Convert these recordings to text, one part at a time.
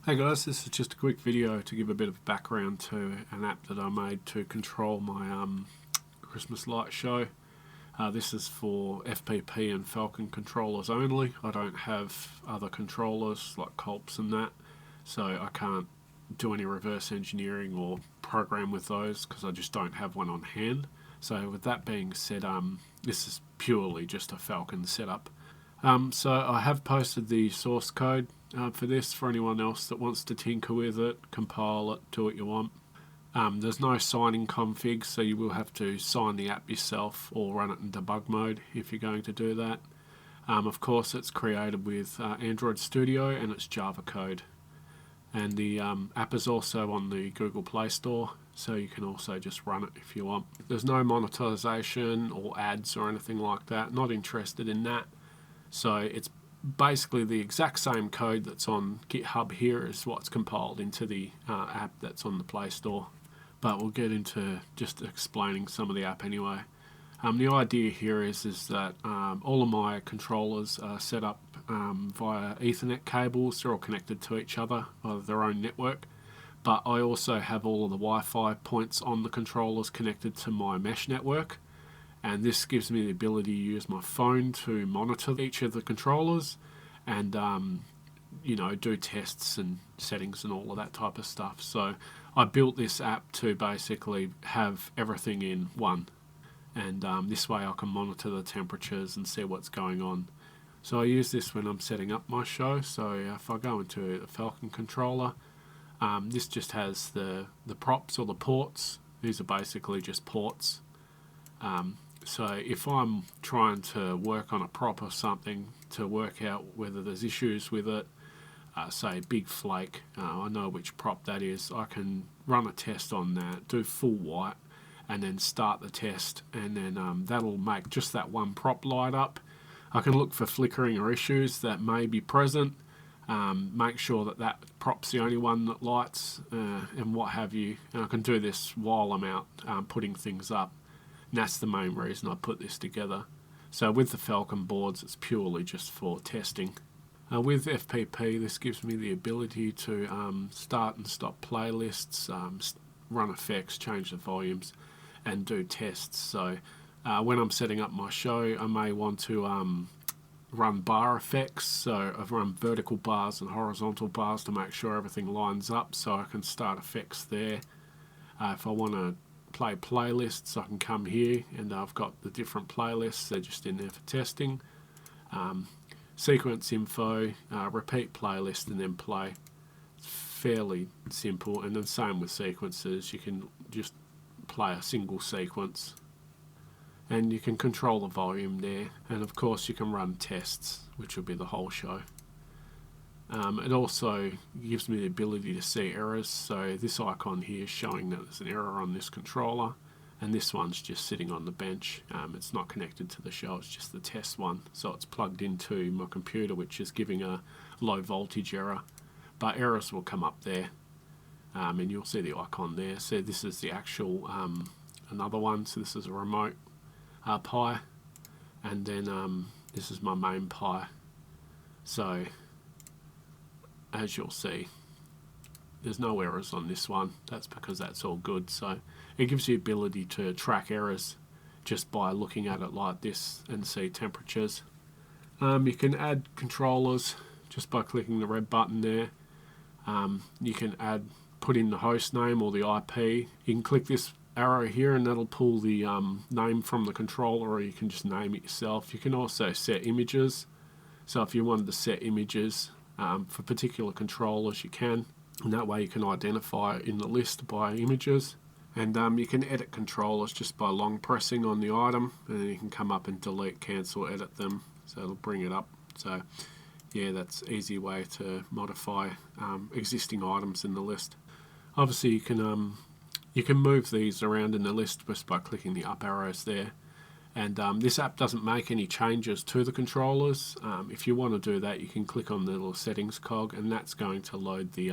Hey guys, this is just a quick video to give a bit of background to an app that I made to control my Christmas light show. This is for FPP and Falcon controllers only. I don't have other controllers like Colps and that, so I can't do any reverse engineering or program with those because I just don't have one on hand. So with that being said, this is purely just a Falcon setup. So I have posted the source code for this for anyone else that wants to tinker with it, compile it, do what you want. There's no signing config, so you will have to sign the app yourself or run it in debug mode if you're going to do that. Of course, it's created with Android Studio and it's Java code. And the app is also on the Google Play Store, so you can also just run it if you want. There's no monetization or ads or anything like that, not interested in that. So it's basically the exact same code that's on GitHub here is what's compiled into the app that's on the Play Store. But we'll get into just explaining some of the app anyway. The idea here is that all of my controllers are set up via Ethernet cables. They're all connected to each other via their own network. But I also have all of the Wi-Fi points on the controllers connected to my mesh network. And this gives me the ability to use my phone to monitor each of the controllers and do tests and settings and all of that type of stuff. So I built this app to basically have everything in one, and this way I can monitor the temperatures and see what's going on. So I use this when I'm setting up my show. So if I go into the Falcon controller, this just has the props or the ports. These are basically just ports. So if I'm trying to work on a prop or something to work out whether there's issues with it, say big flake, I know which prop that is, I can run a test on that, do full white, and then start the test, and then that'll make just that one prop light up. I can look for flickering or issues that may be present, make sure that that prop's the only one that lights, and what have you. And I can do this while I'm out putting things up. And that's the main reason I put this together. So with the Falcon boards, it's purely just for testing. With FPP, this gives me the ability to start and stop playlists, run effects, change the volumes, and do tests. So when I'm setting up my show, I may want to run bar effects. So I've run vertical bars and horizontal bars to make sure everything lines up, so I can start effects there. If I want to play playlists, I can come here and I've got the different playlists. They're just in there for testing. Sequence info, repeat playlist, and then play. It's fairly simple. And then same with sequences, you can just play a single sequence and you can control the volume there, and of course you can run tests, which will be the whole show. It also gives me the ability to see errors. So this icon here is showing that there's an error on this controller, and this one's just sitting on the bench. It's not connected to the show, it's just the test one. So it's plugged into my computer, which is giving a low voltage error. But errors will come up there, and you'll see the icon there. So this is the actual another one. So this is a remote Pi, and then this is my main Pi. So as you'll see, there's no errors on this one. That's because that's all good. So it gives you the ability to track errors just by looking at it like this and see temperatures. You can add controllers just by clicking the red button there. You can put in the host name or the IP. You can click this arrow here and that'll pull the name from the controller, or you can just name it yourself. You can also set images. So if you wanted to set images for particular controllers, you can, and that way you can identify it in the list by images. And you can edit controllers just by long pressing on the item, and then you can come up and delete, cancel, edit them, so it'll bring it up. So yeah, that's an easy way to modify existing items in the list. Obviously you can move these around in the list just by clicking the up arrows there. And this app doesn't make any changes to the controllers. If you want to do that, you can click on the little settings cog, and that's going to load the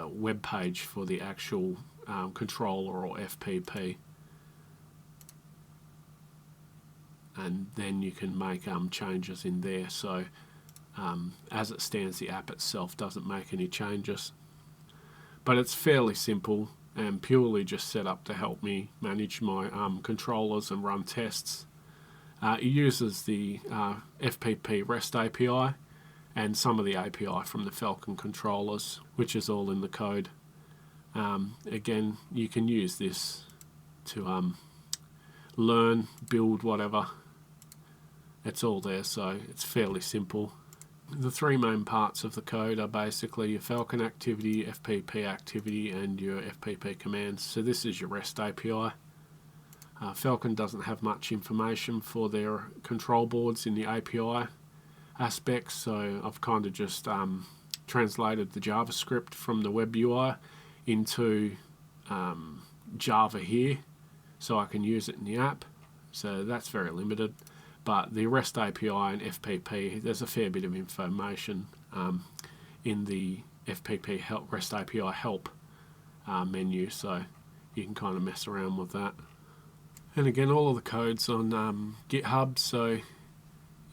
web page for the actual controller or FPP. And then you can make changes in there. So As it stands, the app itself doesn't make any changes, but it's fairly simple and purely just set up to help me manage my controllers and run tests. It uses the FPP REST API and some of the API from the Falcon controllers, which is all in the code. Again, you can use this to learn, build, whatever. It's all there, so it's fairly simple. The three main parts of the code are basically your Falcon activity, FPP activity, and your FPP commands. So this is your REST API. Falcon doesn't have much information for their control boards in the API aspects, so I've kind of just translated the JavaScript from the web UI into Java here, so I can use it in the app. So that's very limited. But the REST API and FPP, there's a fair bit of information in the FPP help, REST API help menu, so you can kind of mess around with that. And again, all of the code's on GitHub, so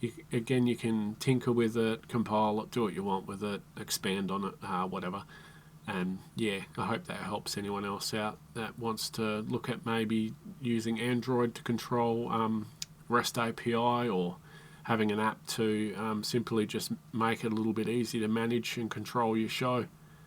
you can tinker with it, compile it, do what you want with it, expand on it, whatever. And yeah, I hope that helps anyone else out that wants to look at maybe using Android to control REST API, or having an app to simply just make it a little bit easier to manage and control your show.